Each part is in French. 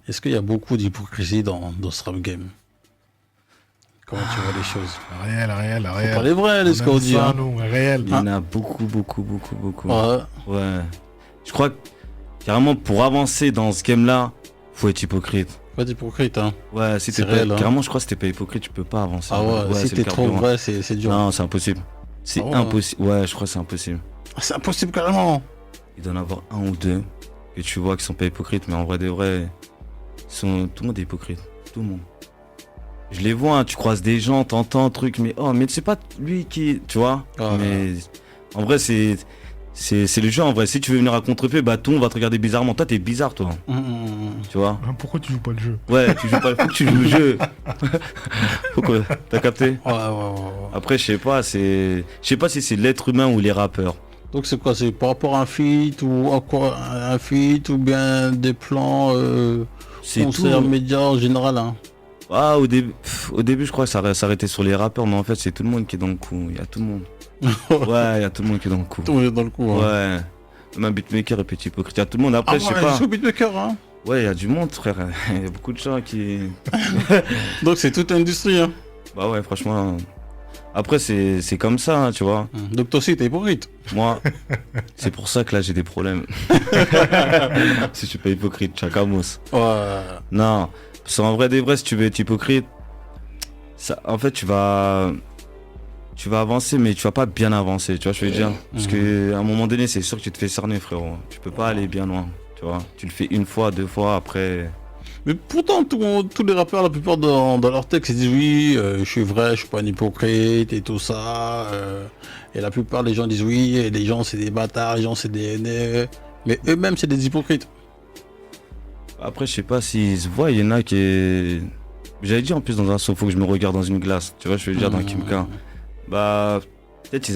Est-ce qu'il y a beaucoup d'hypocrisie dans ce rap game? Comment tu vois les choses? Réel. Faut parler vrai, les scouts disent. Réel. Il y en a beaucoup. Ouais. Ouais. Je crois que carrément pour avancer dans ce game-là, faut être hypocrite. Pas d'hypocrite, hein. Ouais, si C'est t'es pas, réel, hein. carrément, je crois que si t'es pas hypocrite, tu peux pas avancer. Ah ouais, si c'est t'es le trop carburant. vrai, c'est dur. Non, c'est impossible. C'est Ah ouais. impossible. Ouais, je crois que c'est impossible. Ah, c'est impossible carrément. Il doit y en avoir un ou deux que tu vois qui sont pas hypocrites, mais en vrai de vrai, tout le monde est hypocrite. Tout le monde. Je les vois, hein, tu croises des gens, t'entends un truc, mais mais c'est pas lui qui. Tu vois. Ah, mais en vrai, c'est le jeu. En vrai, si tu veux venir à contre-pied, bah tout le monde va te regarder bizarrement. Toi, t'es bizarre, toi. Tu vois. Pourquoi tu joues pas le jeu? Ouais, tu joues pas. Faut que tu joues le jeu. Faut que. T'as capté? Ouais. Après, je sais pas si c'est l'être humain ou les rappeurs. Donc c'est quoi? C'est par rapport à un feat ou à quoi? Un feat ou bien des plans C'est concerts, tout. médias en général, hein. Ah, au début, je crois que ça s'arrêtait sur les rappeurs, mais en fait, c'est tout le monde qui est dans le coup. Il y a tout le monde. Ouais, il y a tout le monde qui est dans le coup. Tout le monde est dans le coup, hein. Ouais. Même un beatmaker et petit hypocrite. Il y a tout le monde. Après, je sais pas. Jusqu'au beatmaker, hein. Ouais, il y a du monde, frère. Il y a beaucoup de gens qui. Donc c'est toute l'industrie, hein. Bah ouais, franchement. Après, c'est comme ça, hein, tu vois. Donc toi aussi, t'es hypocrite. Moi, c'est pour ça que là, j'ai des problèmes. Si je suis pas hypocrite, chacamos. Ouais. Non. Parce qu'en vrai des vrais, si tu veux être hypocrite, en fait, tu vas avancer, mais tu vas pas bien avancer, tu vois, je veux dire. Parce qu'à un moment donné, c'est sûr que tu te fais cerner, frérot. Tu peux pas aller bien loin, tu vois. Tu le fais une fois, deux fois, après. Mais pourtant, tous les rappeurs, la plupart dans leurs textes, ils disent oui, je suis vrai, je suis pas un hypocrite et tout ça. Et la plupart des gens disent oui, et les gens c'est des bâtards, les gens c'est des haineux. Mais eux-mêmes c'est des hypocrites. Après, je sais pas s'ils se voient, il y en a qui. J'avais dit en plus dans un son, faut que je me regarde dans une glace, tu vois, je veux dire, dans Kimka. Bah, peut-être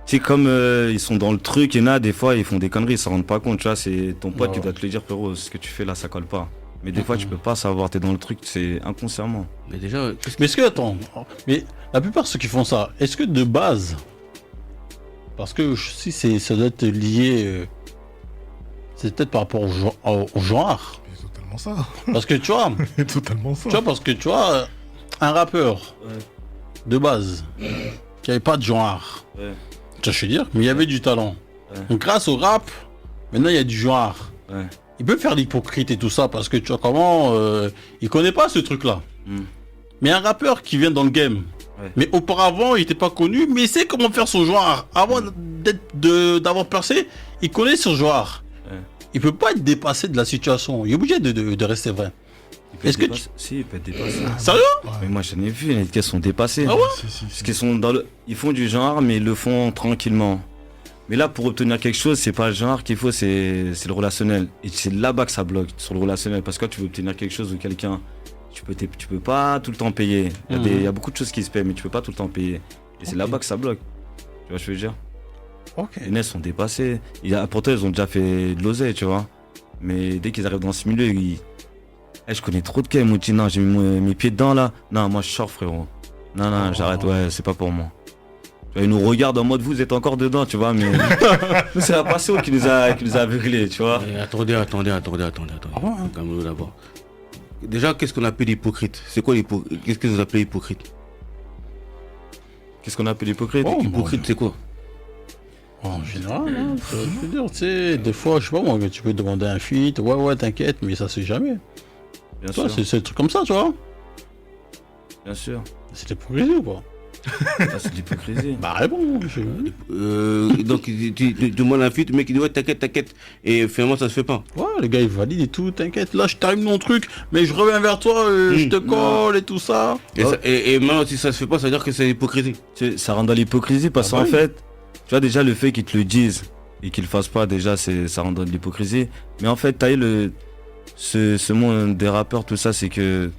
c'est comme ils sont dans le truc, il y en a des fois, ils font des conneries, ils s'en rendent pas compte, tu vois, c'est ton pote qui doit te le dire, frérot, ce que tu fais là, ça colle pas. Mais des fois, tu peux pas savoir, t'es dans le truc, c'est inconsciemment. Mais déjà, Mais est-ce que, attends, mais la plupart de ceux qui font ça, est-ce que de base, parce que si ça doit être lié, c'est peut-être par rapport au genre. C'est totalement ça. Parce que tu vois, C'est totalement ça. tu vois, parce que tu vois, un rappeur de base qui avait pas de genre, Ouais. tu vois, je veux dire, mais il y avait du talent. Donc grâce au rap, maintenant il y a du genre. Ouais. Il peut faire l'hypocrite et tout ça parce que tu vois comment il connaît pas ce truc-là. Mais un rappeur qui vient dans le game, mais auparavant il était pas connu, mais il sait comment faire son genre. Avant d'avoir percé, il connaît son genre. Il peut pas être dépassé de la situation. Il est obligé de rester vrai. Est-ce que Si, il peut être dépassé. Sérieux? Mais moi, j'en ai vu, il y en a qui sont dépassés. Ah ouais? Parce qu'ils sont ils font du genre, mais ils le font tranquillement. Mais là, pour obtenir quelque chose, c'est pas le genre qu'il faut, c'est le relationnel. Et c'est là-bas que ça bloque, sur le relationnel. Parce que quand tu veux obtenir quelque chose ou quelqu'un, tu peux pas tout le temps payer. Il y a beaucoup de choses qui se paient, mais tu peux pas tout le temps payer. Et c'est là-bas que ça bloque. Tu vois ce que je veux dire? Ok. Les nets sont dépassés. Pourtant, ils ont déjà fait de l'oseille, tu vois. Mais dès qu'ils arrivent dans ce milieu, je connais trop de cas, Mouti. Non, j'ai mis mes pieds dedans là. Non, moi je sors, frérot. Non, j'arrête, ouais, c'est pas pour moi. Tu vois, ils nous regardent en mode vous êtes encore dedans, tu vois, mais c'est la passion qui nous a aveuglés, tu vois. attendez. Calmez-vous d'abord. Déjà, qu'est-ce qu'on appelle hypocrite? C'est quoi qu'est-ce que vous appelez hypocrite? Qu'est-ce qu'on appelle hypocrite? Hypocrite, c'est quoi? En général, hein, je veux dire, tu sais, des fois, je sais pas moi, tu peux demander un feat, ouais, t'inquiète, mais ça c'est jamais. Bien Toi, sûr. c'est des trucs comme ça, tu vois. Bien sûr. C'est l'hypocrisie ou pas? Ça, c'est de l'hypocrisie. Bah réponds. Donc, tu demandes un feat, le mec il dit ouais, t'inquiète. Et finalement, ça se fait pas. Ouais, les gars, ils valident et tout, t'inquiète, là, je termine mon truc, mais je reviens vers toi, je te colle et tout ça. Et maintenant, si ça se fait pas, ça veut dire que c'est hypocrisie. Ça rentre dans l'hypocrisie parce qu'en fait, tu vois, déjà le fait qu'ils te le disent et qu'ils le fassent pas, déjà, ça rentre dans de l'hypocrisie. Mais en fait, t'as eu ce monde des rappeurs, tout ça, c'est que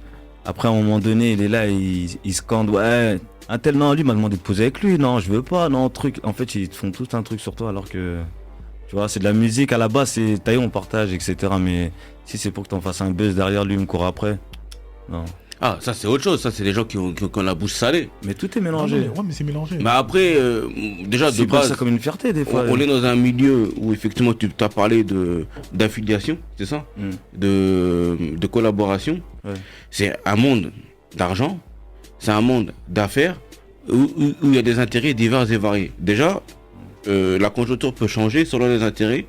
après, à un moment donné, il est là, il scande, ouais, un tel, non, lui m'a demandé de poser avec lui, non, je veux pas, non, truc. En fait, ils te font tout un truc sur toi alors que, tu vois, c'est de la musique à la base, c'est taillé, on partage, etc. Mais si c'est pour que t'en fasses un buzz derrière, lui, il me court après, non. Ah, ça c'est autre chose, ça c'est des gens qui ont la bouche salée. Mais tout est Non, mélangé. mais- ouais, mais c'est mélangé. Mais après, déjà de Tu prends base, ça comme une fierté des fois. on est dans un milieu où effectivement tu as parlé d'affiliation, c'est ça, de collaboration. Ouais. C'est un monde d'argent, c'est un monde d'affaires où il y a des intérêts divers et variés. Déjà, la conjoncture peut changer selon les intérêts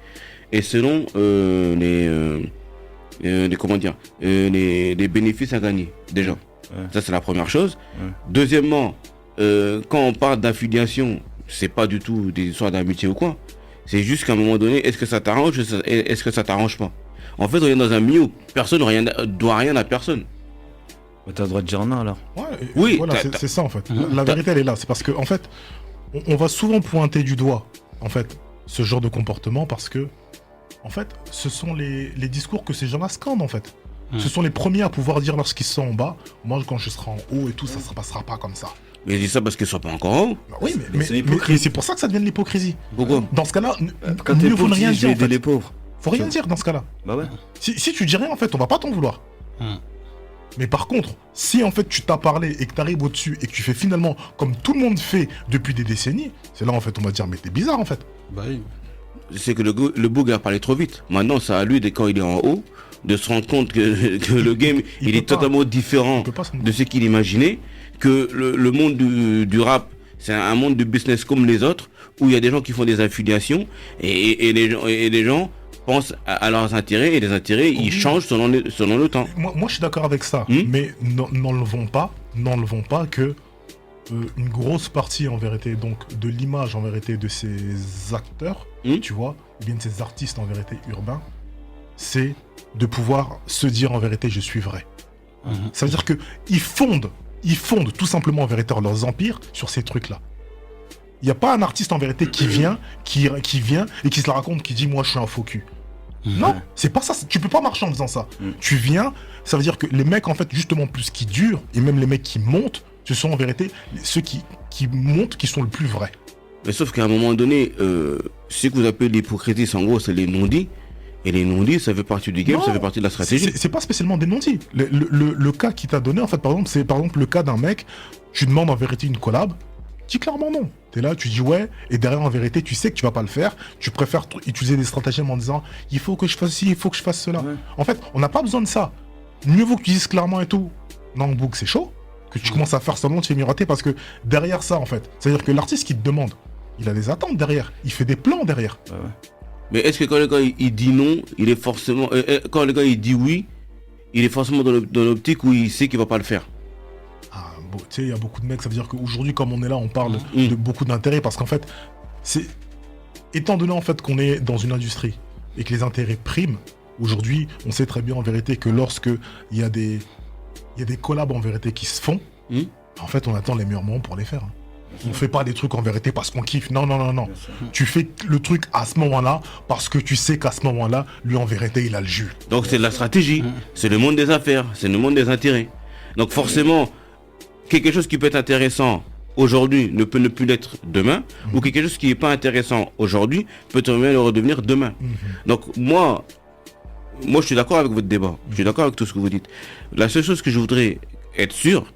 et selon les bénéfices à gagner. Déjà, ça c'est la première chose. Deuxièmement, quand on parle d'affiliation, c'est pas du tout des histoires d'amitié ou quoi. C'est juste qu'à un moment donné, est-ce que ça t'arrange, est-ce que ça t'arrange pas. En fait, on est dans un milieu où personne doit rien à personne. Mais t'as le droit de dire non alors. Ouais, Oui, voilà, c'est ça en fait. La vérité elle est là, c'est parce que en fait, on va souvent pointer du doigt en fait ce genre de comportement parce que en fait, ce sont les discours que ces gens-là scandent en fait. Ce sont les premiers à pouvoir dire lorsqu'ils sont en bas, moi quand je serai en haut et tout, ça se passera pas comme ça. Mais je dis ça parce qu'ils sont pas encore en haut. Bah oui, Mais c'est l'hypocrisie. mais c'est pour ça que ça devient de l'hypocrisie. Pourquoi? Dans ce cas-là, Quand t'es mieux vaut ne pauvre, rien tu dis, je dire vais en aider fait. les pauvres. Faut rien dire dans ce cas-là. Bah ouais. Si tu dis rien en fait, on va pas t'en vouloir. Mais par contre, si en fait tu t'as parlé et que tu arrives au-dessus et que tu fais finalement comme tout le monde fait depuis des décennies, c'est là en fait on va dire mais t'es bizarre en fait. Bah oui. C'est que le boug a parlé trop vite. Maintenant, c'est à lui, dès quand il est en haut, de se rendre compte que le game, Il il peut est pas. totalement différent Il peut pas s'en- de ce qu'il imaginait, que le monde du rap, c'est un monde de business comme les autres, où il y a des gens qui font des affiliations, et les gens pensent à leurs intérêts, et les intérêts, ils changent selon le temps. Moi je suis d'accord avec ça, mais n'enlevons pas que une grosse partie en vérité donc de l'image en vérité de ces acteurs, tu vois, ou bien de ces artistes en vérité urbains, c'est de pouvoir se dire en vérité je suis vrai. Ça veut dire que ils fondent tout simplement en vérité leurs empires sur ces trucs-là. Il n'y a pas un artiste en vérité qui vient et qui se la raconte, qui dit moi je suis un faux cul. Non, c'est pas ça, tu peux pas marcher en faisant ça. Tu viens, ça veut dire que les mecs en fait justement plus qui durent, et même les mecs qui montent, ce sont en vérité ceux qui montent qui sont le plus vrais. Mais sauf qu'à un moment donné, ce que vous appelez l'hypocrisie, c'est en gros, c'est les non-dits. Et les non-dits, ça fait partie du game, Non, ça fait partie de la stratégie. C'est pas spécialement des non-dits. Le cas qu'il t'a donné, en fait, par exemple, c'est par exemple le cas d'un mec, tu demandes en vérité une collab, dis clairement non. T'es là, tu dis ouais, et derrière en vérité, tu sais que tu vas pas le faire, tu préfères utiliser des stratagèmes en disant il faut que je fasse ci, il faut que je fasse cela. Ouais. En fait, on n'a pas besoin de ça. Mieux vaut que tu dises clairement et tout. Non, Book, c'est chaud. Que tu commences à faire semblant de miroiter parce que derrière ça, en fait, c'est-à-dire que l'artiste qui te demande, il a des attentes derrière, il fait des plans derrière. Bah ouais. Mais est-ce que quand le gars il dit non, il est forcément. Quand le gars il dit oui, il est forcément dans l'optique où il sait qu'il va pas le faire. Ah, bon, tu sais, il y a beaucoup de mecs, ça veut dire qu'aujourd'hui, comme on est là, on parle de beaucoup d'intérêts parce qu'en fait, c'est. Étant donné en fait qu'on est dans une industrie et que les intérêts priment, aujourd'hui, on sait très bien en vérité que lorsque il y a des collabs en vérité qui se font, en fait, on attend les meilleurs moments pour les faire. Hein. On fait pas des trucs en vérité parce qu'on kiffe. Non. Tu fais le truc à ce moment-là parce que tu sais qu'à ce moment-là, lui en vérité, il a le jus. Donc c'est de la stratégie, c'est le monde des affaires, c'est le monde des intérêts. Donc forcément, quelque chose qui peut être intéressant aujourd'hui ne peut ne plus l'être demain, ou quelque chose qui n'est pas intéressant aujourd'hui peut très bien le redevenir demain. Donc moi je suis d'accord avec votre débat, je suis d'accord avec tout ce que vous dites. La seule chose que je voudrais être sûr,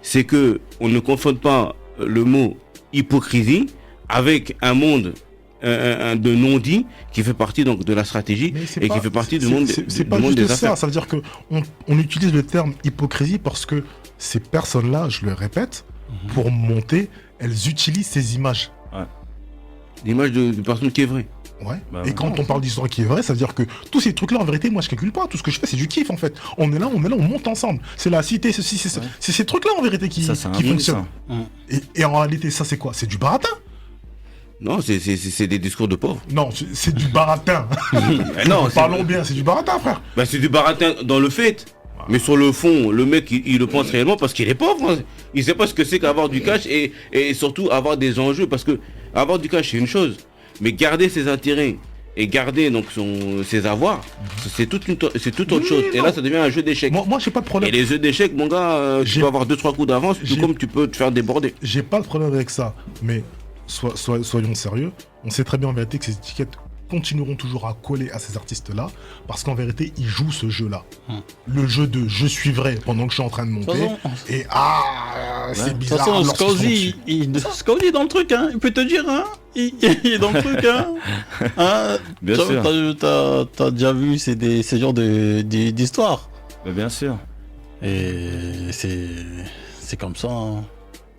c'est que on ne confonde pas le mot hypocrisie avec un monde de non-dit qui fait partie donc de la stratégie et qui fait partie du monde, c'est du pas monde juste des affaires. ça veut dire que on utilise le terme hypocrisie parce que ces personnes-là, je le répète, pour monter, elles utilisent ces images. L'image de personne qui est vraie. Ouais. Bah, et quand on parle d'histoire qui est vraie, ça veut dire que tous ces trucs-là, en vérité, moi je calcule pas. Tout ce que je fais, c'est du kiff en fait. On est là, on monte ensemble. C'est la cité, ceci, c'est ces trucs-là en vérité qui Ça, c'est un fonctionnent. ça. Et en réalité, ça c'est quoi? C'est du baratin? Non, c'est des discours de pauvres. Non, c'est du baratin. Non, Parlons bien, c'est du baratin, frère. bah, c'est du baratin dans le fait. Mais sur le fond, le mec, il le pense réellement parce qu'il est pauvre. Hein. Il sait pas ce que c'est qu'avoir du cash et surtout avoir des enjeux. Parce que avoir du cash, c'est une chose. Mais garder ses intérêts et garder donc ses avoirs, c'est toute autre chose. Et là, ça devient un jeu d'échecs. Moi j'ai pas de Et problème. les jeux d'échecs, mon gars, tu J'ai- peux avoir 2-3 coups d'avance, tout j'ai- comme tu peux te faire déborder. J'ai pas de problème avec ça. Mais soyons sérieux. On sait très bien en vérité que ces étiquettes continueront toujours à coller à ces artistes-là, parce qu'en vérité, ils jouent ce jeu-là. Le jeu de je suis vrai pendant que je suis en train de monter, et c'est bizarre. De toute façon, Scozy est dans le truc, hein. Il peut te dire, hein. Il est dans le truc, hein. Bien sûr. T'as déjà vu ces genres d'histoires. Mais bien sûr. Et c'est comme ça, hein.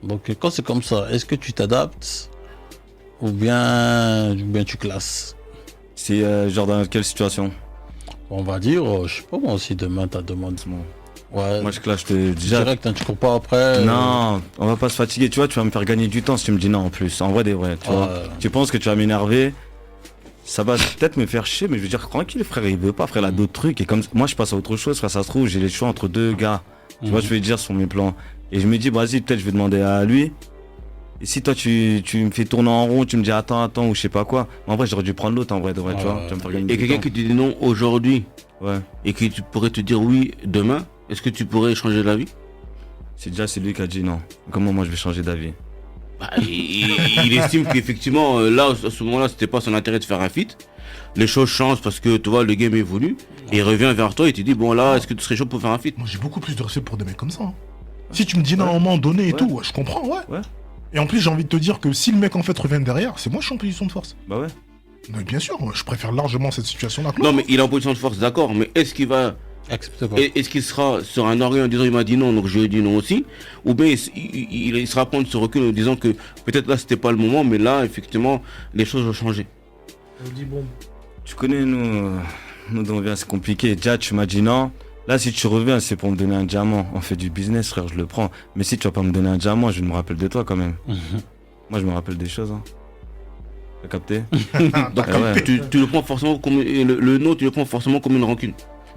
Donc quand c'est comme ça, est-ce que tu t'adaptes ou bien tu classes? C'est genre dans quelle situation? On va dire, je sais pas moi, si demain t'as demandé. Ouais. Moi je clash déjà. Direct, hein, tu cours pas après. Non, on va pas se fatiguer, tu vois, tu vas me faire gagner du temps si tu me dis non en plus. En vrai des vrais, tu vois. Tu penses que tu vas m'énerver, ça va peut-être me faire chier, mais je veux dire tranquille frère, il veut pas, frère, il a d'autres trucs. Et comme moi je passe à autre chose, frère, ça se trouve, j'ai les choix entre deux gars. Tu vois, je vais dire sur mes plans. Et je me dis, vas-y, peut-être je vais demander à lui. Et si toi tu me fais tourner en rond, tu me dis attends, ou je sais pas quoi. En vrai, j'aurais dû prendre l'autre en vrai, tu vois. Tu vas me faire gagner et quelqu'un qui te dit non aujourd'hui, ouais, et qui tu pourrais te dire oui demain, est-ce que tu pourrais changer d'avis? c'est lui qui a dit non. Comment moi je vais changer d'avis? Bah, il estime qu'effectivement, là, à ce moment-là, c'était pas son intérêt de faire un feat. Les choses changent parce que, tu vois, le game évolue. Et il revient vers toi et te dit, bon, là, est-ce que tu serais chaud pour faire un feat? Moi, j'ai beaucoup plus de respect pour des mecs comme ça. Hein. Si tu me dis non, à un moment donné et tout, je comprends, ouais. Et en plus, j'ai envie de te dire que si le mec, en fait, revient derrière, c'est moi je suis en position de force. Bah ouais. Mais bien sûr, je préfère largement cette situation-là. Non, mais il est en position de force, d'accord, mais est-ce qu'il va... Est-ce qu'il sera sur un orgueil en disant il m'a dit non, donc je lui ai dit non aussi, ou bien il sera prendre ce recul en disant que peut-être là c'était pas le moment, mais là effectivement les choses ont changé. On dit bon. Tu connais nous d'où on vient, c'est compliqué. Déjà tu m'as dit non. Là si tu reviens c'est pour me donner un diamant. On fait du business frère, je le prends. Mais si tu vas pas me donner un diamant, je me rappelle de toi quand même. Moi je me rappelle des choses. Hein. T'as capté? Donc tu le prends forcément comme le non, tu le prends forcément comme une rancune.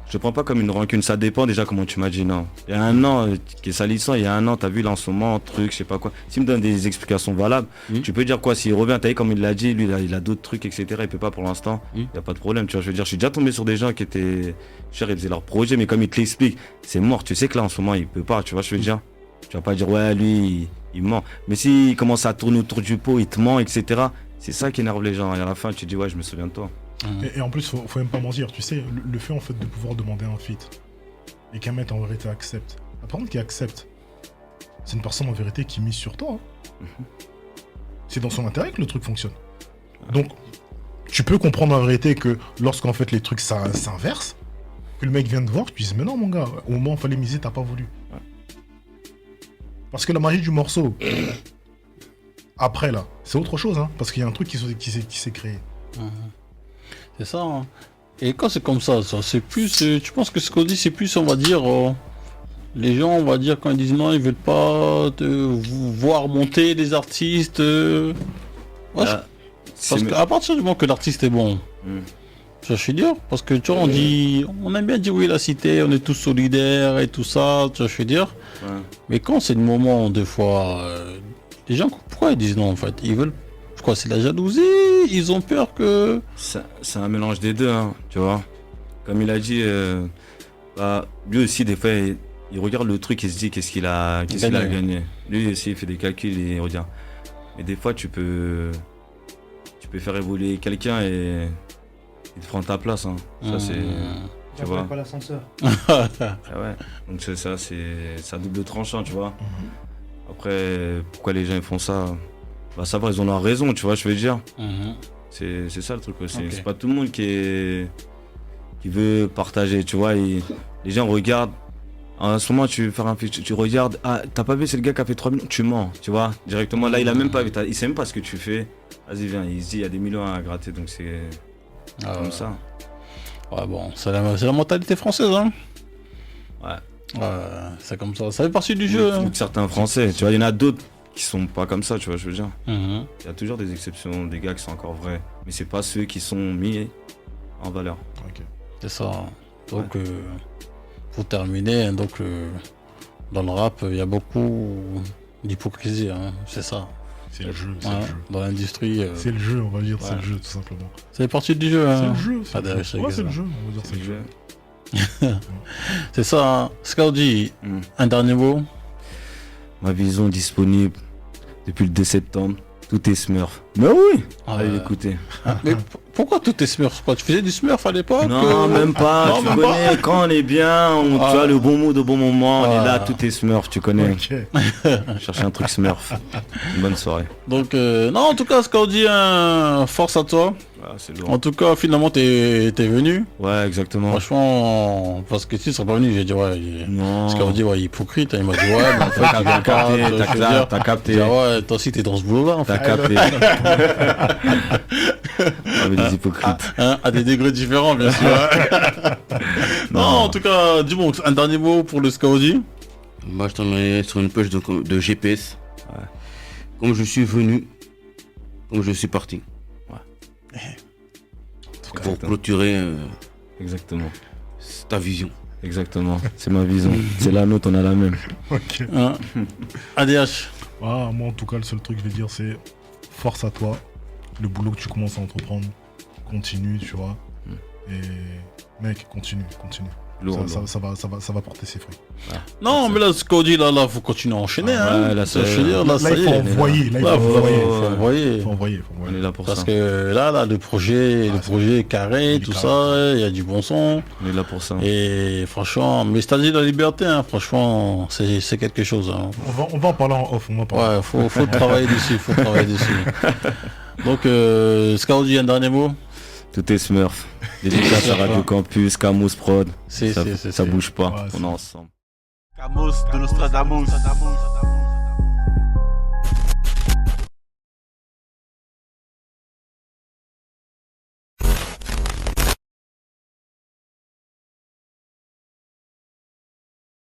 Je prends pas comme une rancune, ça dépend déjà comment tu m'as dit non. Il y a un an qui est salissant, il y a un an, t'as vu là en ce moment, truc, je sais pas quoi. S'il me donne des explications valables, tu peux dire quoi, s'il revient, t'as vu comme il l'a dit, lui il a d'autres trucs, etc. Il peut pas pour l'instant, il y a pas de problème, tu vois. Je veux dire, je suis déjà tombé sur des gens qui étaient chers, ils faisaient leur projet, mais comme il te l'explique, c'est mort, tu sais que là en ce moment il peut pas, tu vois, je veux dire. Tu vas pas dire ouais, lui il ment. Mais s'il commence à tourner autour du pot, il te ment, etc. C'est ça qui énerve les gens. Et à la fin, tu dis ouais, je me souviens de toi. Et en plus, faut même pas mentir, tu sais, le fait en fait de pouvoir demander un feat et qu'un mec en vérité accepte. La personne qui accepte, c'est une personne en vérité qui mise sur toi. Hein. C'est dans son intérêt que le truc fonctionne. Donc, tu peux comprendre en vérité que lorsqu'en fait les trucs s'inversent, que le mec vient te voir, tu dises mais non mon gars, au moment où il fallait miser, t'as pas voulu. Parce que la magie du morceau, après là, c'est autre chose, hein, parce qu'il y a un truc qui s'est créé. C'est ça. Hein. Et quand c'est comme ça, c'est plus. Tu penses que ce qu'on dit, c'est plus, on va dire. Les gens, on va dire, quand ils disent non, ils veulent pas voir monter des artistes. Parce qu'à partir du moment que l'artiste est bon, ça, je suis dire. Parce que tu vois, on aime bien dire oui, la cité, on est tous solidaires et tout ça, tu vois, je suis dire. Mais quand c'est le moment, des fois, les gens, pourquoi ils disent non en fait? Ils veulent. Quoi, c'est la jalousie? Ils ont peur que... C'est un mélange des deux, hein, tu vois. Comme il a dit, lui aussi, des fois, il regarde le truc et se dit qu'est-ce qu'il a gagné. Lui aussi, il fait des calculs et il regarde. Mais des fois, tu peux faire évoluer quelqu'un et il te prend ta place. Hein. Ça, c'est... Tu vois. Pas l'ascenseur. Ouais. Donc ça, c'est à double tranchant, tu vois. Après, pourquoi les gens ils font ça? Bah ça va, ils ont leur raison, tu vois, je veux dire. C'est ça le truc aussi. C'est pas tout le monde qui veut partager, tu vois. Les gens regardent. En ce moment, tu veux faire un film, tu regardes. Ah, t'as pas vu, c'est le gars qui a fait 3 millions. Tu mens, tu vois. Directement, là, il a même pas vu. Il sait même pas ce que tu fais. Vas-y, viens. Il se dit, il y a des millions à gratter, donc c'est comme ça. Ouais, bon, c'est la mentalité française, hein. Ouais. C'est comme ça. Ça fait partie du jeu. Ou de certains Français, tu vois. Il y en a d'autres qui sont pas comme ça, tu vois, je veux dire. Il y a toujours des exceptions, des gars qui sont encore vrais, mais c'est pas ceux qui sont mis en valeur. C'est ça. Donc, pour terminer, donc, dans le rap, il y a beaucoup d'hypocrisie, hein. C'est ça. C'est le jeu, dans l'industrie. C'est le jeu, on va dire, c'est le jeu, tout simplement. C'est partie du jeu, hein. C'est le jeu, c'est le jeu, on va dire, c'est le jeu. C'est ça, hein. Scoudi, un dernier mot. Ma vision disponible depuis le 2 septembre, tout est Smurf. Mais oui, allez l'écouter. Mais Pourquoi tout est Smurf? Tu faisais du Smurf à l'époque? Non, même pas. Non, Tu même connais, quand on est bien, tu as le bon mood au bon moment, on est là, Ah. tout est Smurf, tu connais. Ok. Chercher un truc Smurf. Une bonne soirée. Donc, non, en tout cas, Scaudi, force à toi. Ah, c'est lourd. En tout cas, finalement, t'es venu. Ouais, exactement. Franchement, parce que si tu serais pas venu, j'ai dit, ouais, Non. Scaudi, ouais, il est hypocrite. Il m'a dit, ouais, mais en fait, il vient pas. Je veux dire, T'as j'ai capté. dit, ah ouais, toi aussi, t'es dans ce boulot-là, en T'as fait. capté. Avec des hypocrites. Hein, à des degrés différents, bien sûr. Non, en tout cas, dis-moi, un dernier mot pour le Scaudi. Moi, je t'en ai sur une page de GPS. Ouais. Comme je suis venu, comme je suis parti. Pour clôturer Exactement. ta vision. Exactement. C'est ma vision. C'est la nôtre, on a la même. Ok. Hein. ADH. Ah, moi, en tout cas, le seul truc que je vais dire, c'est force à toi. Le boulot que tu commences à entreprendre, continue, tu vois. Et mec, continue. Lourd, Ça va porter ses fruits. Non, mais là, Scaudi, là, faut continuer à enchaîner. Ah, hein. ouais, là, Ça, je veux dire, là, ça Là, il y faut est. envoyer. Là, il Là, faut faut envoyer. envoyer. Faut envoyer. On est là pour Parce ça. que là, le projet est carré, il est tout carré. ça, il y a du bon son. On est là pour ça. Et franchement, mais Stade de la Liberté, hein, franchement, c'est quelque chose. Hein. On va en parler en off. Ouais, faut travailler dessus, Donc, Scaudi, un dernier mot. Tout est Smurf. Dédicace à Radio Campus, Camus Prod. C'est- Ça bouge pas. Ouais, On est ensemble. Camus de Nostradamus.